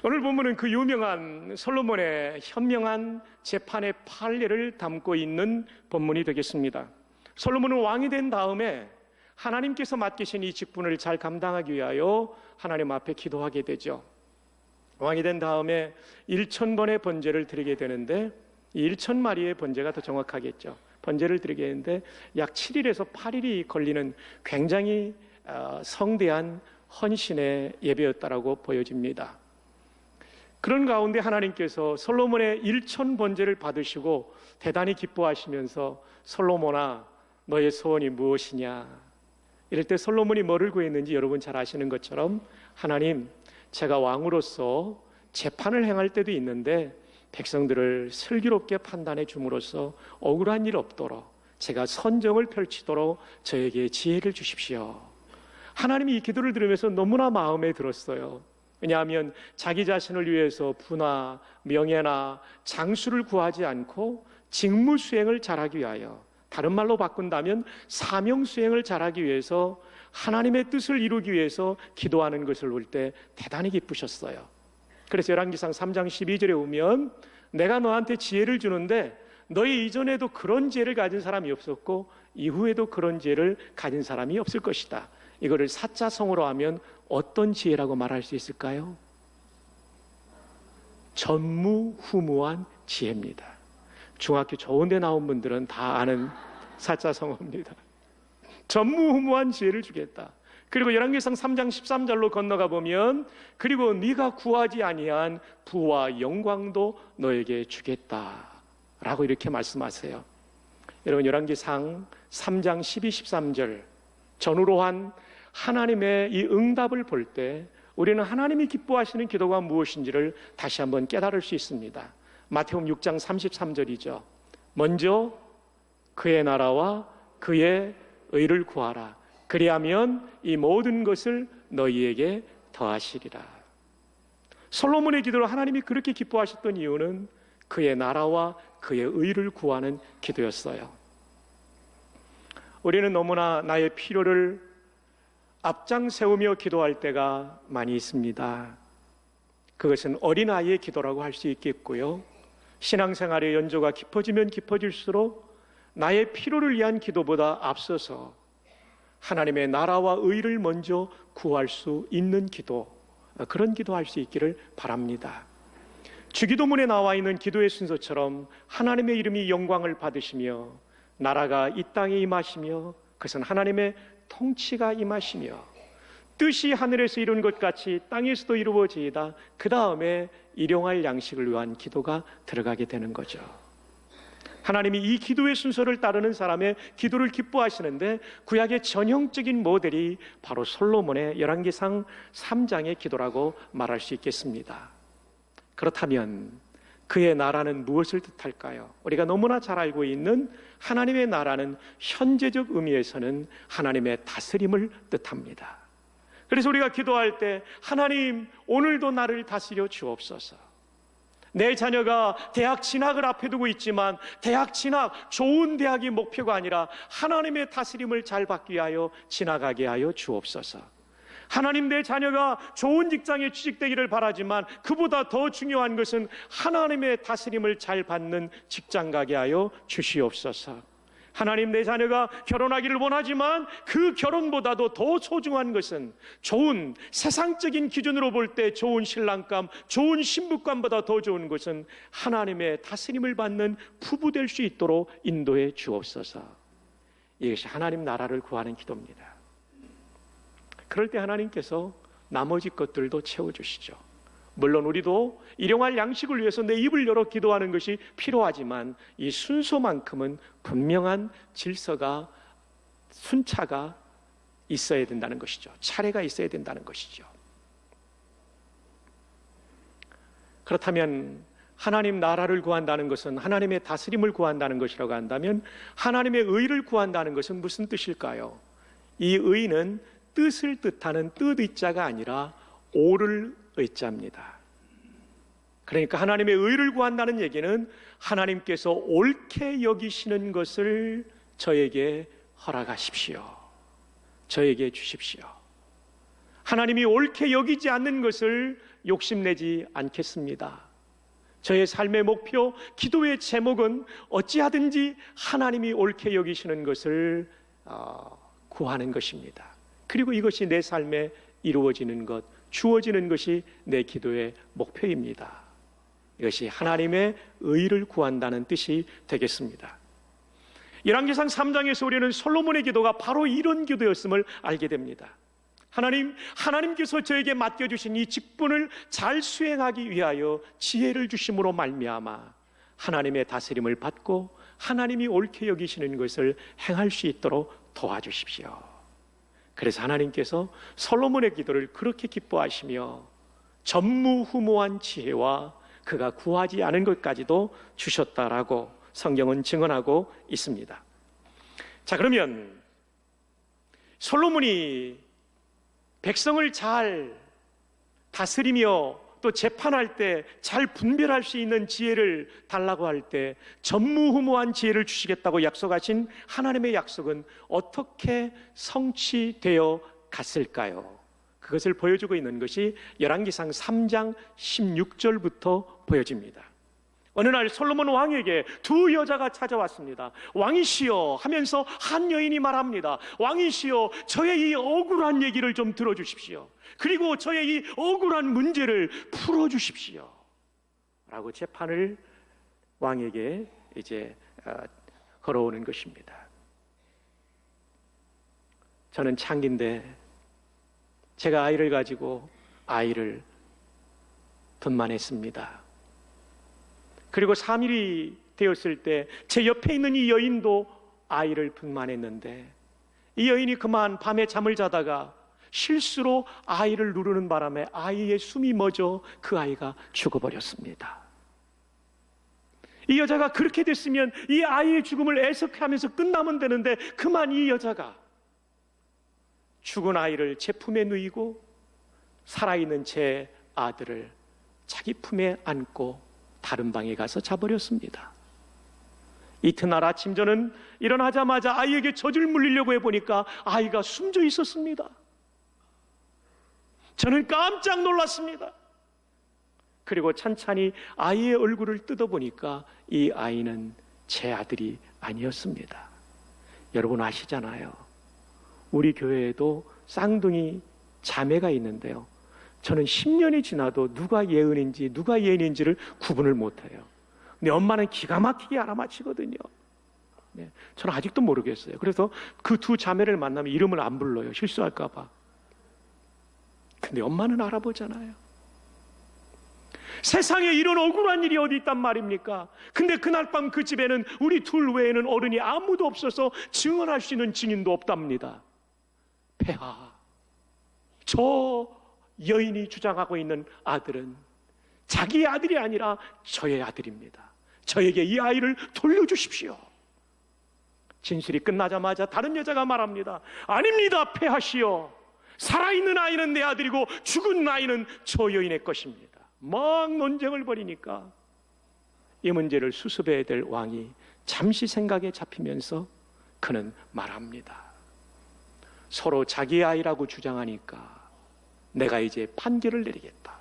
오늘 본문은 그 유명한 솔로몬의 현명한 재판의 판례를 담고 있는 본문이 되겠습니다. 솔로몬은 왕이 된 다음에 하나님께서 맡기신 이 직분을 잘 감당하기 위하여 하나님 앞에 기도하게 되죠. 왕이 된 다음에 1000번의 번제를 드리게 되는데, 이 1000마리의 번제가 더 정확하겠죠. 번제를 드리게 되는데 약 7일에서 8일이 걸리는 굉장히 성대한 헌신의 예배였다라고 보여집니다. 그런 가운데 하나님께서 솔로몬의 1000번제를 받으시고 대단히 기뻐하시면서 솔로몬아, 너의 소원이 무엇이냐? 이럴 때 솔로몬이 뭐를 구했는지 여러분 잘 아시는 것처럼, 하나님, 제가 왕으로서 재판을 행할 때도 있는데 백성들을 슬기롭게 판단해 줌으로써 억울한 일 없도록 제가 선정을 펼치도록 저에게 지혜를 주십시오. 하나님이 이 기도를 들으면서 너무나 마음에 들었어요. 왜냐하면 자기 자신을 위해서 부나 명예나 장수를 구하지 않고 직무 수행을 잘하기 위하여, 다른 말로 바꾼다면 사명 수행을 잘하기 위해서 하나님의 뜻을 이루기 위해서 기도하는 것을 볼 때 대단히 기쁘셨어요. 그래서 열왕기상 3장 12절에 보면 내가 너한테 지혜를 주는데 너희 이전에도 그런 지혜를 가진 사람이 없었고 이후에도 그런 지혜를 가진 사람이 없을 것이다. 이거를 사자성어로 하면 어떤 지혜라고 말할 수 있을까요? 전무후무한 지혜입니다. 중학교 좋은 데 나온 분들은 다 아는 사자성어입니다. 전무후무한 지혜를 주겠다. 그리고 열왕기상 3장 13절로 건너가 보면 그리고 네가 구하지 아니한 부와 영광도 너에게 주겠다 라고 이렇게 말씀하세요. 여러분, 열왕기상 3장 12, 13절 전후로 한 하나님의 이 응답을 볼 때 우리는 하나님이 기뻐하시는 기도가 무엇인지를 다시 한번 깨달을 수 있습니다. 마태복음 6장 33절이죠. 먼저 그의 나라와 그의 의를 구하라. 그리하면 이 모든 것을 너희에게 더하시리라. 솔로몬의 기도를 하나님이 그렇게 기뻐하셨던 이유는 그의 나라와 그의 의를 구하는 기도였어요. 우리는 너무나 나의 필요를 앞장 세우며 기도할 때가 많이 있습니다. 그것은 어린아이의 기도라고 할 수 있겠고요, 신앙생활의 연조가 깊어지면 깊어질수록 나의 필요를 위한 기도보다 앞서서 하나님의 나라와 의를 먼저 구할 수 있는 기도, 그런 기도할 수 있기를 바랍니다. 주기도문에 나와 있는 기도의 순서처럼 하나님의 이름이 영광을 받으시며 나라가 이 땅에 임하시며 그것은 하나님의 통치가 임하시며 뜻이 하늘에서 이룬 것 같이 땅에서도 이루어지이다, 그 다음에 일용할 양식을 위한 기도가 들어가게 되는 거죠. 하나님이 이 기도의 순서를 따르는 사람의 기도를 기뻐하시는데 구약의 전형적인 모델이 바로 솔로몬의 열왕기상 3장의 기도라고 말할 수 있겠습니다. 그렇다면 그의 나라는 무엇을 뜻할까요? 우리가 너무나 잘 알고 있는 하나님의 나라는 현재적 의미에서는 하나님의 다스림을 뜻합니다. 그래서 우리가 기도할 때 하나님, 오늘도 나를 다스려 주옵소서. 내 자녀가 대학 진학을 앞에 두고 있지만 대학 진학, 좋은 대학이 목표가 아니라 하나님의 다스림을 잘 받기 위하여 진학하게 하여 주옵소서. 하나님, 내 자녀가 좋은 직장에 취직되기를 바라지만 그보다 더 중요한 것은 하나님의 다스림을 잘 받는 직장 가게 하여 주시옵소서. 하나님, 내 자녀가 결혼하기를 원하지만 그 결혼보다도 더 소중한 것은 좋은, 세상적인 기준으로 볼 때 좋은 신랑감, 좋은 신부감보다 더 좋은 것은 하나님의 다스림을 받는 부부 될 수 있도록 인도해 주옵소서. 이것이 하나님 나라를 구하는 기도입니다. 그럴 때 하나님께서 나머지 것들도 채워주시죠. 물론 우리도 일용할 양식을 위해서 내 입을 열어 기도하는 것이 필요하지만 이 순서만큼은 분명한 질서가, 순차가 있어야 된다는 것이죠. 차례가 있어야 된다는 것이죠. 그렇다면 하나님 나라를 구한다는 것은 하나님의 다스림을 구한다는 것이라고 한다면 하나님의 의를 구한다는 것은 무슨 뜻일까요? 이 의는 뜻을 뜻하는 뜻 의자가 아니라 옳을 의자입니다. 그러니까 하나님의 의를 구한다는 얘기는 하나님께서 옳게 여기시는 것을 저에게 허락하십시오. 저에게 주십시오. 하나님이 옳게 여기지 않는 것을 욕심내지 않겠습니다. 저의 삶의 목표, 기도의 제목은 어찌하든지 하나님이 옳게 여기시는 것을 구하는 것입니다. 그리고 이것이 내 삶에 이루어지는 것, 주어지는 것이 내 기도의 목표입니다. 이것이 하나님의 의를 구한다는 뜻이 되겠습니다. 열왕기상 3장에서 우리는 솔로몬의 기도가 바로 이런 기도였음을 알게 됩니다. 하나님께서 저에게 맡겨주신 이 직분을 잘 수행하기 위하여 지혜를 주심으로 말미암아 하나님의 다스림을 받고 하나님이 옳게 여기시는 것을 행할 수 있도록 도와주십시오. 그래서 하나님께서 솔로몬의 기도를 그렇게 기뻐하시며 전무후무한 지혜와 그가 구하지 않은 것까지도 주셨다라고 성경은 증언하고 있습니다. 자, 그러면 솔로몬이 백성을 잘 다스리며 또 재판할 때 잘 분별할 수 있는 지혜를 달라고 할 때 전무후무한 지혜를 주시겠다고 약속하신 하나님의 약속은 어떻게 성취되어 갔을까요? 그것을 보여주고 있는 것이 열왕기상 3장 16절부터 보여집니다. 어느 날 솔로몬 왕에게 두 여자가 찾아왔습니다. 왕이시여 하면서 한 여인이 말합니다. 왕이시여, 저의 이 억울한 얘기를 좀 들어주십시오. 그리고 저의 이 억울한 문제를 풀어주십시오 라고 재판을 왕에게 이제 걸어오는 것입니다. 저는 창기인데 제가 아이를 가지고 아이를 분만했습니다. 그리고 3일이 되었을 때 제 옆에 있는 이 여인도 아이를 분만했는데 이 여인이 그만 밤에 잠을 자다가 실수로 아이를 누르는 바람에 아이의 숨이 멎어 그 아이가 죽어버렸습니다. 이 여자가 그렇게 됐으면 이 아이의 죽음을 애석하면서 끝나면 되는데 그만 이 여자가 죽은 아이를 제 품에 누이고 살아있는 제 아들을 자기 품에 안고 다른 방에 가서 자버렸습니다. 이튿날 아침 저는 일어나자마자 아이에게 젖을 물리려고 해보니까 아이가 숨져 있었습니다. 저는 깜짝 놀랐습니다. 그리고 찬찬히 아이의 얼굴을 뜯어보니까 이 아이는 제 아들이 아니었습니다. 여러분 아시잖아요. 우리 교회에도 쌍둥이 자매가 있는데요, 저는 10년이 지나도 누가 예은인지 누가 예인인지를 구분을 못해요. 근데 엄마는 기가 막히게 알아맞히거든요. 네, 저는 아직도 모르겠어요. 그래서 그 두 자매를 만나면 이름을 안 불러요. 실수할까 봐. 근데 엄마는 알아보잖아요. 세상에 이런 억울한 일이 어디 있단 말입니까? 근데 그날 밤 그 집에는 우리 둘 외에는 어른이 아무도 없어서 증언할 수 있는 증인도 없답니다. 폐하, 저 여인이 주장하고 있는 아들은 자기의 아들이 아니라 저의 아들입니다. 저에게 이 아이를 돌려주십시오. 진술이 끝나자마자 다른 여자가 말합니다. 아닙니다, 폐하시오. 살아있는 아이는 내 아들이고 죽은 아이는 저 여인의 것입니다. 막 논쟁을 벌이니까 이 문제를 수습해야 될 왕이 잠시 생각에 잡히면서 그는 말합니다. 서로 자기 아이라고 주장하니까 내가 이제 판결을 내리겠다.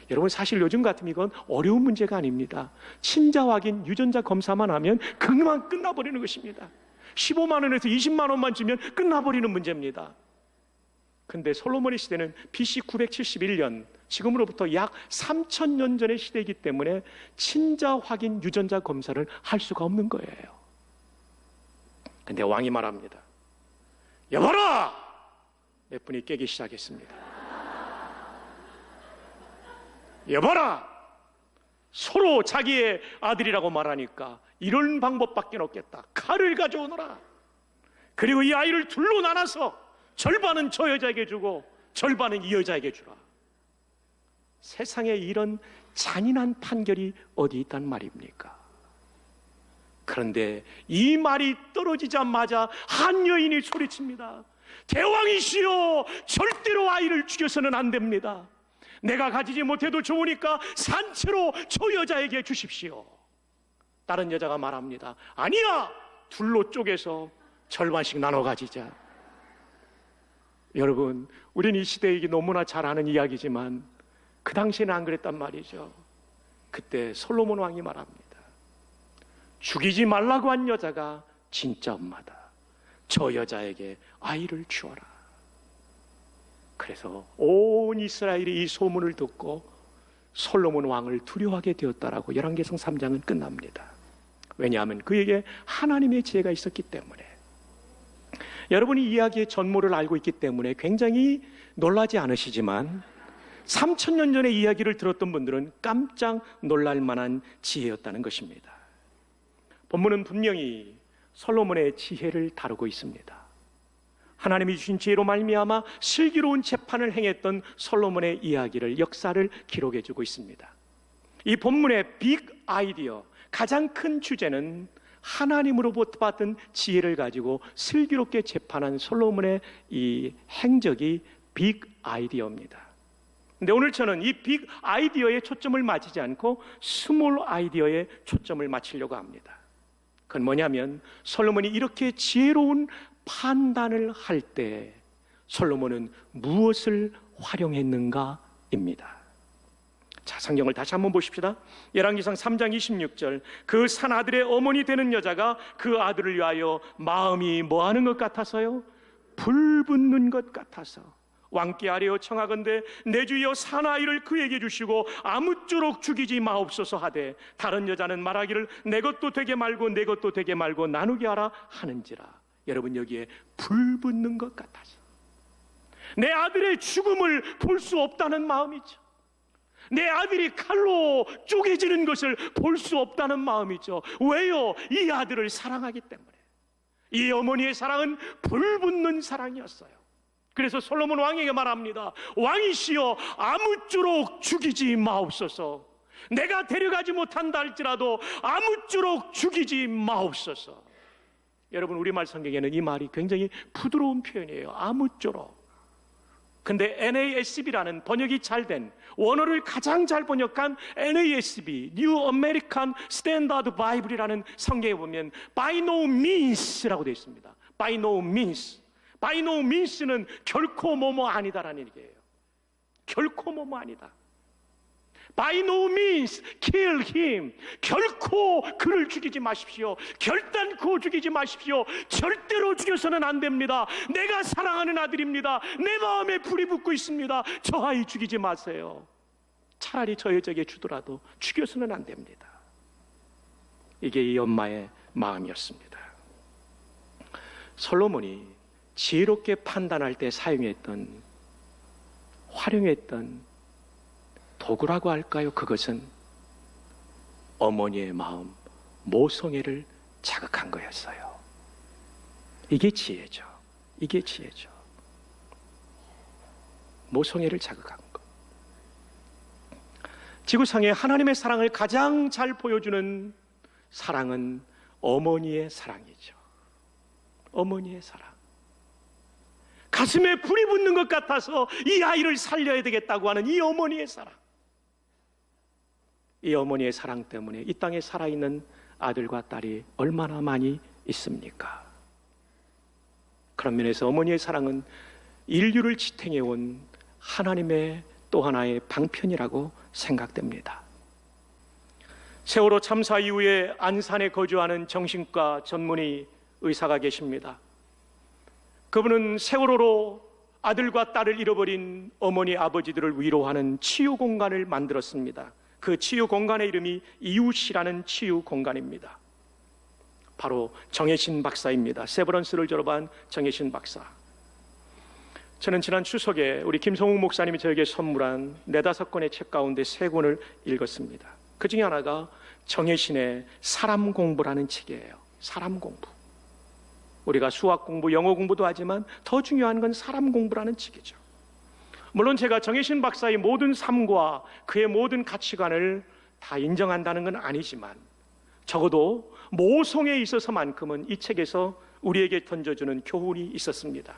여러분, 사실 요즘 같으면 이건 어려운 문제가 아닙니다. 친자 확인, 유전자 검사만 하면 그만 끝나버리는 것입니다. 15만 원에서 20만 원만 주면 끝나버리는 문제입니다. 근데 솔로몬의 시대는 BC 971년, 지금으로부터 약 3000년 전의 시대이기 때문에 친자 확인 유전자 검사를 할 수가 없는 거예요. 근데 왕이 말합니다. 여봐라! 몇 분이 깨기 시작했습니다. 여봐라! 서로 자기의 아들이라고 말하니까 이런 방법밖에 없겠다. 칼을 가져오너라. 그리고 이 아이를 둘로 나눠서 절반은 저 여자에게 주고 절반은 이 여자에게 주라. 세상에 이런 잔인한 판결이 어디 있단 말입니까? 그런데 이 말이 떨어지자마자 한 여인이 소리칩니다. 대왕이시여, 절대로 아이를 죽여서는 안 됩니다. 내가 가지지 못해도 좋으니까 산채로 저 여자에게 주십시오. 다른 여자가 말합니다. 아니야, 둘로 쪼개서 절반씩 나눠 가지자. 여러분, 우린 이 시대에게 너무나 잘 아는 이야기지만 그 당시에는 안 그랬단 말이죠. 그때 솔로몬 왕이 말합니다. 죽이지 말라고 한 여자가 진짜 엄마다. 저 여자에게 아이를 주어라. 그래서 온 이스라엘이 이 소문을 듣고 솔로몬 왕을 두려워하게 되었다라고 열왕기상 3장은 끝납니다. 왜냐하면 그에게 하나님의 지혜가 있었기 때문에. 여러분이 이 이야기의 전모를 알고 있기 때문에 굉장히 놀라지 않으시지만 3000년 전의 이야기를 들었던 분들은 깜짝 놀랄 만한 지혜였다는 것입니다. 본문은 분명히 솔로몬의 지혜를 다루고 있습니다. 하나님이 주신 지혜로 말미암아 슬기로운 재판을 행했던 솔로몬의 이야기를, 역사를 기록해 주고 있습니다. 이 본문의 빅 아이디어, 가장 큰 주제는 하나님으로부터 받은 지혜를 가지고 슬기롭게 재판한 솔로몬의 이 행적이 빅 아이디어입니다. 근데 오늘 저는 이 빅 아이디어에 초점을 맞추지 않고 스몰 아이디어에 초점을 맞추려고 합니다. 그건 뭐냐면 솔로몬이 이렇게 지혜로운 판단을 할 때 솔로몬은 무엇을 활용했는가입니다. 자, 성경을 다시 한번 보십시다. 열왕기상 3장 26절, 그 산 아들의 어머니 되는 여자가 그 아들을 위하여 마음이 뭐하는 것 같아서요? 불붙는 것 같아서 왕께 아뢰어 청하건대 내 주여 사나이를 그에게 주시고 아무쪼록 죽이지 마옵소서 하되 다른 여자는 말하기를 내 것도 되게 말고 내 것도 되게 말고 나누게 하라 하는지라. 여러분, 여기에 불붙는 것 같아서 내 아들의 죽음을 볼 수 없다는 마음이죠. 내 아들이 칼로 쪼개지는 것을 볼 수 없다는 마음이죠. 왜요? 이 아들을 사랑하기 때문에. 이 어머니의 사랑은 불붙는 사랑이었어요. 그래서 솔로몬 왕에게 말합니다. 왕이시여 아무쪼록 죽이지 마옵소서. 내가 데려가지 못한다 할지라도 아무쪼록 죽이지 마옵소서. 여러분, 우리말 성경에는 이 말이 굉장히 부드러운 표현이에요. 아무쪼록. 근데 NASB라는 번역이 잘된, 원어를 가장 잘 번역한 NASB, New American Standard Bible이라는 성경에 보면 by no means라고 되어 있습니다. by no means. by no means는 결코 뭐뭐 아니다라는 얘기예요. 결코 뭐뭐 아니다. by no means kill him. 결코 그를 죽이지 마십시오. 결단코 죽이지 마십시오. 절대로 죽여서는 안 됩니다. 내가 사랑하는 아들입니다. 내 마음에 불이 붙고 있습니다. 저 아이 죽이지 마세요. 차라리 저 여자에게 주더라도 죽여서는 안 됩니다. 이게 이 엄마의 마음이었습니다. 솔로몬이 지혜롭게 판단할 때 사용했던, 활용했던 도구라고 할까요? 그것은 어머니의 마음, 모성애를 자극한 거였어요. 이게 지혜죠. 이게 지혜죠. 모성애를 자극한 것. 지구상에 하나님의 사랑을 가장 잘 보여주는 사랑은 어머니의 사랑이죠. 어머니의 사랑. 가슴에 불이 붙는 것 같아서 이 아이를 살려야 되겠다고 하는 이 어머니의 사랑. 이 어머니의 사랑 때문에 이 땅에 살아있는 아들과 딸이 얼마나 많이 있습니까? 그런 면에서 어머니의 사랑은 인류를 지탱해온 하나님의 또 하나의 방편이라고 생각됩니다. 세월호 참사 이후에 안산에 거주하는 정신과 전문의 의사가 계십니다. 그분은 세월호로 아들과 딸을 잃어버린 어머니 아버지들을 위로하는 치유 공간을 만들었습니다. 그 치유 공간의 이름이 이웃이라는 치유 공간입니다. 바로 정혜신 박사입니다. 세브란스를 졸업한 정혜신 박사. 저는 지난 추석에 우리 김성욱 목사님이 저에게 선물한 4-5권의 책 가운데 3권을 읽었습니다. 그 중에 하나가 정혜신의 사람 공부라는 책이에요. 사람 공부. 우리가 수학 공부, 영어 공부도 하지만 더 중요한 건 사람 공부라는 책이죠. 물론 제가 정혜신 박사의 모든 삶과 그의 모든 가치관을 다 인정한다는 건 아니지만 적어도 모성에 있어서만큼은 이 책에서 우리에게 던져주는 교훈이 있었습니다.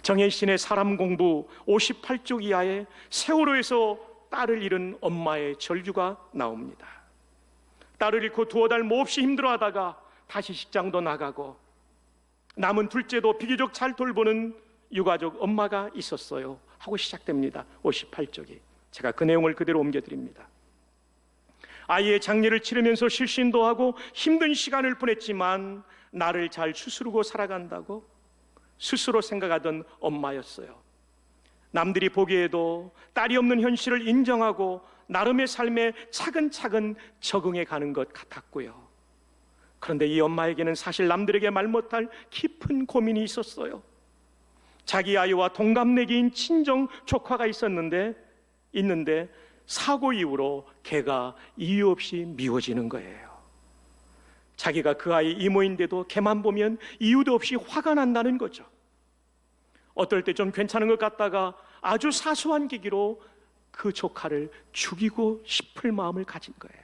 정혜신의 사람 공부 58쪽 이하에 세월호에서 딸을 잃은 엄마의 절규가 나옵니다. 딸을 잃고 2달 몹시 힘들어하다가 다시 직장도 나가고 남은 둘째도 비교적 잘 돌보는 유가족 엄마가 있었어요 하고 시작됩니다. 58쪽이. 제가 그 내용을 그대로 옮겨드립니다. 아이의 장례를 치르면서 실신도 하고 힘든 시간을 보냈지만 나를 잘 추스르고 살아간다고 스스로 생각하던 엄마였어요. 남들이 보기에도 딸이 없는 현실을 인정하고 나름의 삶에 차근차근 적응해 가는 것 같았고요. 그런데 이 엄마에게는 사실 남들에게 말 못할 깊은 고민이 있었어요. 자기 아이와 동갑내기인 친정 조카가 있는데 사고 이후로 걔가 이유 없이 미워지는 거예요. 자기가 그 아이 이모인데도 걔만 보면 이유도 없이 화가 난다는 거죠. 어떨 때 좀 괜찮은 것 같다가 아주 사소한 계기로 그 조카를 죽이고 싶을 마음을 가진 거예요.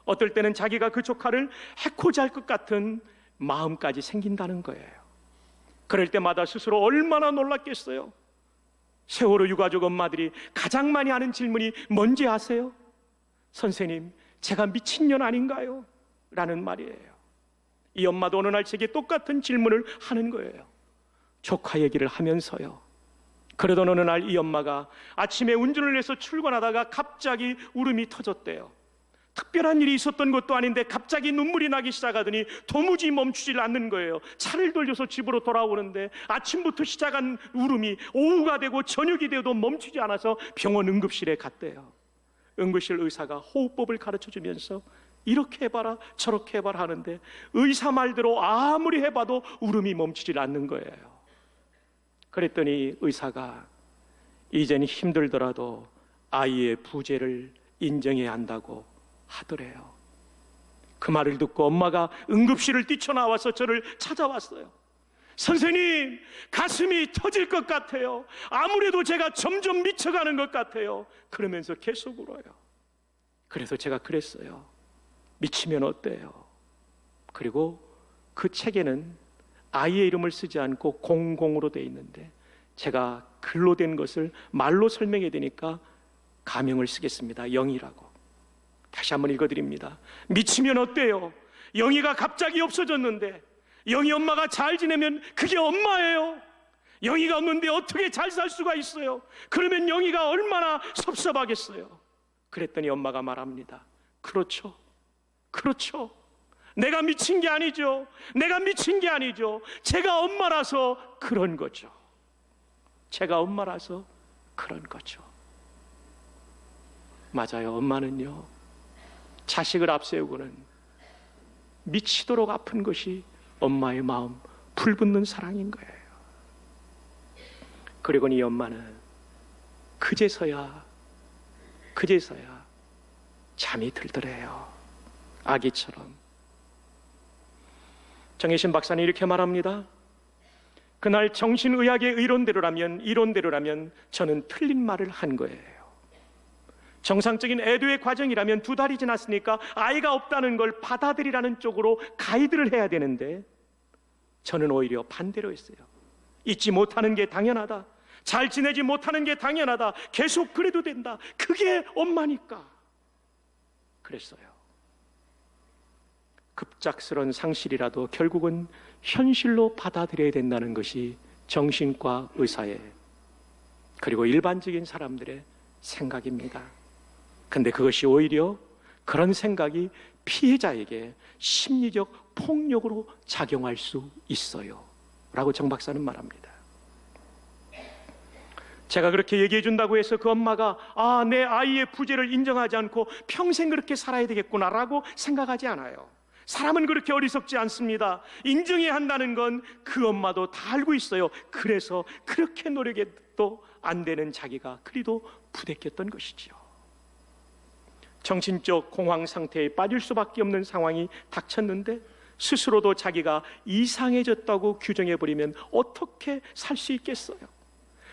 어떨 때는 자기가 그 조카를 해코지 할 것 같은 마음까지 생긴다는 거예요. 그럴 때마다 스스로 얼마나 놀랐겠어요. 세월호 유가족 엄마들이 가장 많이 하는 질문이 뭔지 아세요? 선생님, 제가 미친년 아닌가요? 라는 말이에요. 이 엄마도 어느 날 제게 똑같은 질문을 하는 거예요. 조카 얘기를 하면서요. 그러던 어느 날 이 엄마가 아침에 운전을 해서 출근하다가 갑자기 울음이 터졌대요. 특별한 일이 있었던 것도 아닌데 갑자기 눈물이 나기 시작하더니 도무지 멈추질 않는 거예요. 차를 돌려서 집으로 돌아오는데 아침부터 시작한 울음이 오후가 되고 저녁이 되어도 멈추지 않아서 병원 응급실에 갔대요. 응급실 의사가 호흡법을 가르쳐주면서 이렇게 해봐라 저렇게 해봐라 하는데 의사 말대로 아무리 해봐도 울음이 멈추질 않는 거예요. 그랬더니 의사가 이젠 힘들더라도 아이의 부재를 인정해야 한다고 하더래요. 그 말을 듣고 엄마가 응급실을 뛰쳐나와서 저를 찾아왔어요. 선생님, 가슴이 터질 것 같아요. 아무래도 제가 점점 미쳐가는 것 같아요. 그러면서 계속 울어요. 그래서 제가 그랬어요. 미치면 어때요? 그리고 그 책에는 아이의 이름을 쓰지 않고 공공으로 돼 있는데 제가 글로 된 것을 말로 설명해야 되니까 가명을 쓰겠습니다. 영희라고. 다시 한번 읽어드립니다. 미치면 어때요? 영희가 갑자기 없어졌는데 영희 엄마가 잘 지내면 그게 엄마예요. 영희가 없는데 어떻게 잘 살 수가 있어요? 그러면 영희가 얼마나 섭섭하겠어요. 그랬더니 엄마가 말합니다. 그렇죠. 내가 미친 게 아니죠. 제가 엄마라서 그런 거죠. 맞아요. 엄마는요, 자식을 앞세우고는 미치도록 아픈 것이 엄마의 마음, 불붙는 사랑인 거예요. 그리고 이 엄마는 그제서야 잠이 들더래요. 아기처럼. 정혜신 박사는 이렇게 말합니다. 그날 정신의학의 이론대로라면 저는 틀린 말을 한 거예요. 정상적인 애도의 과정이라면 2달이 지났으니까 아이가 없다는 걸 받아들이라는 쪽으로 가이드를 해야 되는데 저는 오히려 반대로 했어요. 잊지 못하는 게 당연하다. 잘 지내지 못하는 게 당연하다. 계속 그래도 된다. 그게 엄마니까. 그랬어요. 급작스러운 상실이라도 결국은 현실로 받아들여야 된다는 것이 정신과 의사의 그리고 일반적인 사람들의 생각입니다. 근데 그것이 오히려 그런 생각이 피해자에게 심리적 폭력으로 작용할 수 있어요 라고 정 박사는 말합니다. 제가 그렇게 얘기해 준다고 해서 그 엄마가 내 아이의 부재를 인정하지 않고 평생 그렇게 살아야 되겠구나라고 생각하지 않아요. 사람은 그렇게 어리석지 않습니다. 인정해야 한다는 건 그 엄마도 다 알고 있어요. 그래서 그렇게 노력해도 안 되는 자기가 그리도 부대꼈던 것이지요. 정신적 공황 상태에 빠질 수밖에 없는 상황이 닥쳤는데 스스로도 자기가 이상해졌다고 규정해버리면 어떻게 살 수 있겠어요?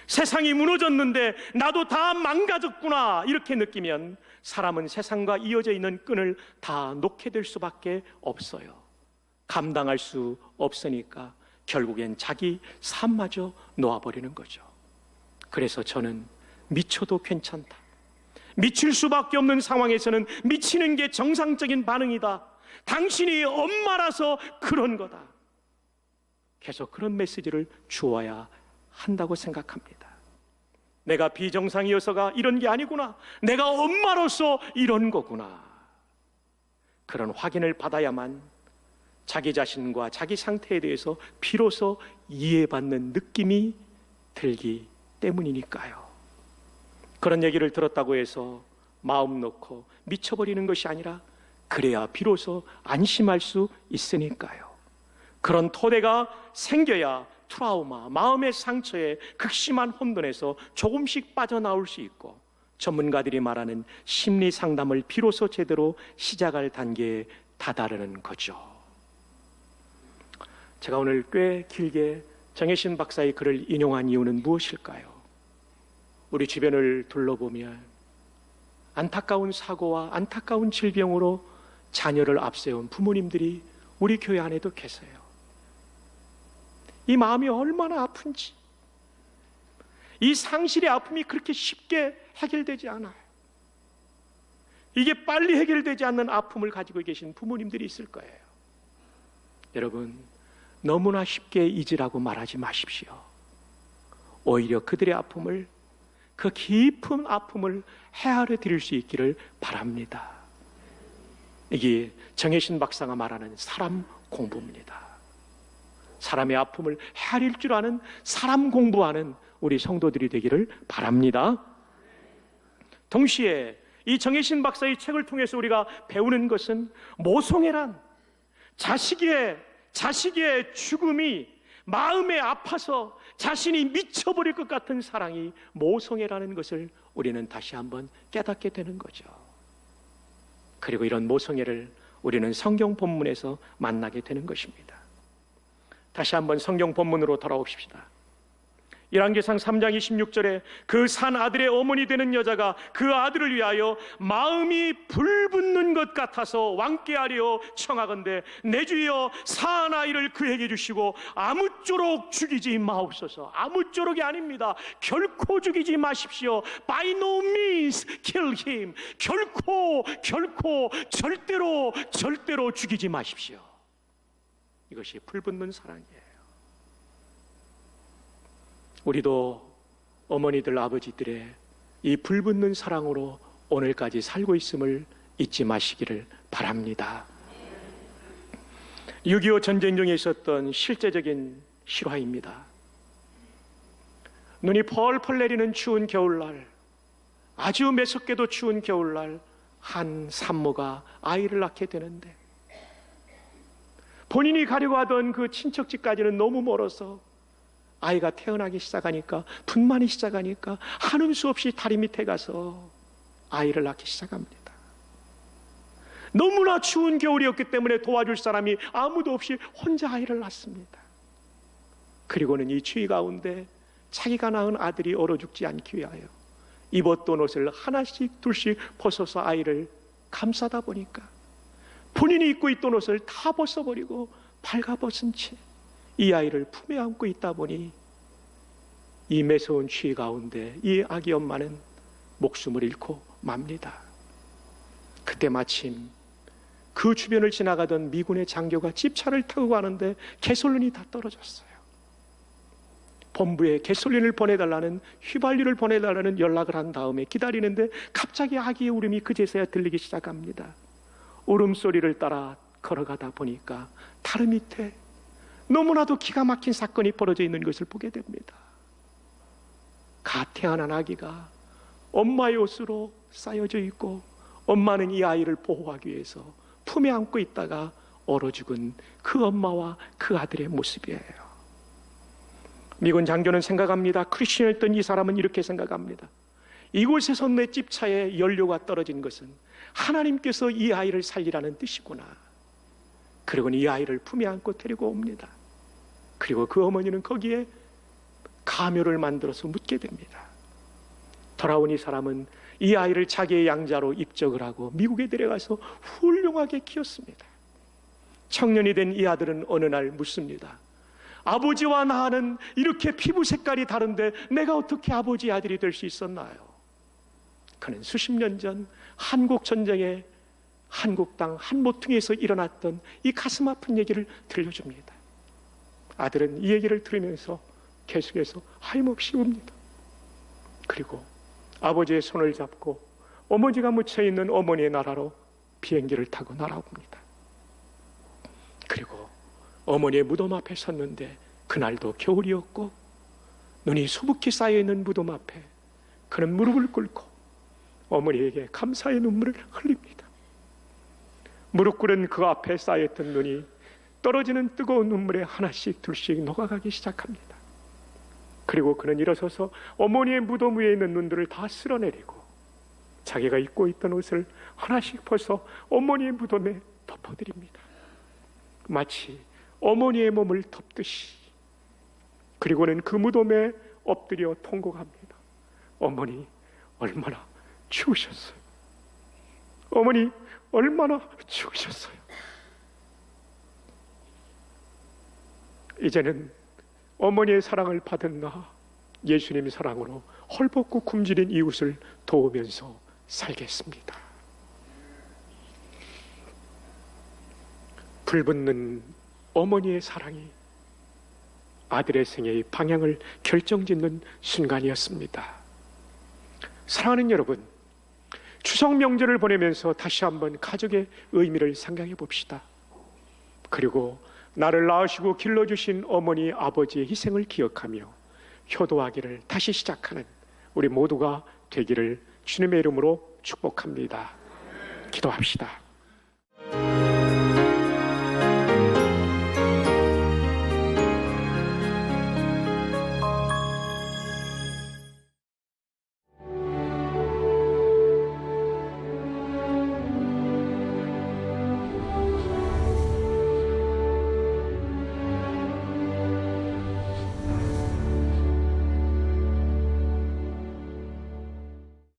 세상이 무너졌는데 나도 다 망가졌구나 이렇게 느끼면 사람은 세상과 이어져 있는 끈을 다 놓게 될 수밖에 없어요. 감당할 수 없으니까 결국엔 자기 삶마저 놓아버리는 거죠. 그래서 저는 미쳐도 괜찮다. 미칠 수밖에 없는 상황에서는 미치는 게 정상적인 반응이다. 당신이 엄마라서 그런 거다. 계속 그런 메시지를 주어야 한다고 생각합니다. 내가 비정상이어서가 이런 게 아니구나. 내가 엄마로서 이런 거구나. 그런 확인을 받아야만 자기 자신과 자기 상태에 대해서 비로소 이해받는 느낌이 들기 때문이니까요. 그런 얘기를 들었다고 해서 마음 놓고 미쳐버리는 것이 아니라 그래야 비로소 안심할 수 있으니까요. 그런 토대가 생겨야 트라우마, 마음의 상처에 극심한 혼돈에서 조금씩 빠져나올 수 있고 전문가들이 말하는 심리 상담을 비로소 제대로 시작할 단계에 다다르는 거죠. 제가 오늘 꽤 길게 정혜신 박사의 글을 인용한 이유는 무엇일까요? 우리 주변을 둘러보면 안타까운 사고와 안타까운 질병으로 자녀를 앞세운 부모님들이 우리 교회 안에도 계세요. 이 마음이 얼마나 아픈지, 이 상실의 아픔이 그렇게 쉽게 해결되지 않아요. 이게 빨리 해결되지 않는 아픔을 가지고 계신 부모님들이 있을 거예요. 여러분, 너무나 쉽게 잊으라고 말하지 마십시오. 오히려 그들의 아픔을, 그 깊은 아픔을 헤아려 드릴 수 있기를 바랍니다. 이게 정혜신 박사가 말하는 사람 공부입니다. 사람의 아픔을 헤아릴 줄 아는 사람 공부하는 우리 성도들이 되기를 바랍니다. 동시에 이 정혜신 박사의 책을 통해서 우리가 배우는 것은 모성애란 자식의 죽음이 마음에 아파서 자신이 미쳐버릴 것 같은 사랑이 모성애라는 것을 우리는 다시 한번 깨닫게 되는 거죠. 그리고 이런 모성애를 우리는 성경 본문에서 만나게 되는 것입니다. 다시 한번 성경 본문으로 돌아옵시다. 열왕기상 3장 26절에 그 산 아들의 어머니 되는 여자가 그 아들을 위하여 마음이 불붙는 것 같아서 왕께 하려 청하건대 내 주여 사한 아이를 그에게 주시고 아무쪼록 죽이지 마옵소서. 아무쪼록이 아닙니다. 결코 죽이지 마십시오. By no means kill him. 결코 절대로 죽이지 마십시오. 이것이 불붙는 사랑이에요. 우리도 어머니들, 아버지들의 이 불붙는 사랑으로 오늘까지 살고 있음을 잊지 마시기를 바랍니다. 6.25 전쟁 중에 있었던 실제적인 실화입니다. 눈이 펄펄 내리는 추운 겨울날, 아주 매섭게도 추운 겨울날, 한 산모가 아이를 낳게 되는데 본인이 가려고 하던 그 친척집까지는 너무 멀어서 아이가 태어나기 시작하니까, 분만이 시작하니까 하는 수 없이 다리 밑에 가서 아이를 낳기 시작합니다. 너무나 추운 겨울이었기 때문에 도와줄 사람이 아무도 없이 혼자 아이를 낳습니다. 그리고는 이 추위 가운데 자기가 낳은 아들이 얼어 죽지 않기 위하여 입었던 옷을 하나씩 둘씩 벗어서 아이를 감싸다 보니까 본인이 입고 있던 옷을 다 벗어버리고 발가벗은 채 이 아이를 품에 안고 있다 보니 이 매서운 추위 가운데 이 아기 엄마는 목숨을 잃고 맙니다. 그때 마침 그 주변을 지나가던 미군의 장교가 집차를 타고 가는데 가솔린이 다 떨어졌어요. 본부에 가솔린을 보내달라는, 휘발유를 보내달라는 연락을 한 다음에 기다리는데 갑자기 아기의 울음이 그제서야 들리기 시작합니다. 울음소리를 따라 걸어가다 보니까 다리 밑에 너무나도 기가 막힌 사건이 벌어져 있는 것을 보게 됩니다. 갓 태어난 아기가 엄마의 옷으로 쌓여져 있고 엄마는 이 아이를 보호하기 위해서 품에 안고 있다가 얼어 죽은 그 엄마와 그 아들의 모습이에요. 미군 장교는 생각합니다. 크리스천이었던 이 사람은 이렇게 생각합니다. 이곳에서 내 집차에 연료가 떨어진 것은 하나님께서 이 아이를 살리라는 뜻이구나. 그리고는 이 아이를 품에 안고 데리고 옵니다. 그리고 그 어머니는 거기에 가묘를 만들어서 묻게 됩니다. 돌아온 이 사람은 이 아이를 자기의 양자로 입적을 하고 미국에 데려가서 훌륭하게 키웠습니다. 청년이 된 이 아들은 어느 날 묻습니다. 아버지와 나는 이렇게 피부 색깔이 다른데 내가 어떻게 아버지 아들이 될 수 있었나요? 그는 수십 년 전 한국 전쟁에 한국 땅 한 모퉁이에서 일어났던 이 가슴 아픈 얘기를 들려줍니다. 아들은 이 얘기를 들으면서 계속해서 하염없이 웁니다. 그리고 아버지의 손을 잡고 어머니가 묻혀있는 어머니의 나라로 비행기를 타고 날아옵니다. 그리고 어머니의 무덤 앞에 섰는데 그날도 겨울이었고 눈이 수북히 쌓여있는 무덤 앞에 그는 무릎을 꿇고 어머니에게 감사의 눈물을 흘립니다. 무릎 꿇은 그 앞에 쌓였던 눈이 떨어지는 뜨거운 눈물에 하나씩 둘씩 녹아가기 시작합니다. 그리고 그는 일어서서 어머니의 무덤 위에 있는 눈들을 다 쓸어내리고 자기가 입고 있던 옷을 하나씩 벗어 어머니의 무덤에 덮어드립니다. 마치 어머니의 몸을 덮듯이. 그리고는 그 무덤에 엎드려 통곡합니다. 어머니 얼마나 추우셨어요. 어머니 얼마나 추우셨어요. 이제는 어머니의 사랑을 받은 나, 예수님 사랑으로 헐벗고 굶주린 이웃을 도우면서 살겠습니다. 불붙는 어머니의 사랑이 아들의 생애의 방향을 결정짓는 순간이었습니다. 사랑하는 여러분, 추석 명절을 보내면서 다시 한번 가족의 의미를 생각해 봅시다. 그리고 나를 낳으시고 길러주신 어머니, 아버지의 희생을 기억하며 효도하기를 다시 시작하는 우리 모두가 되기를 주님의 이름으로 축복합니다. 기도합시다.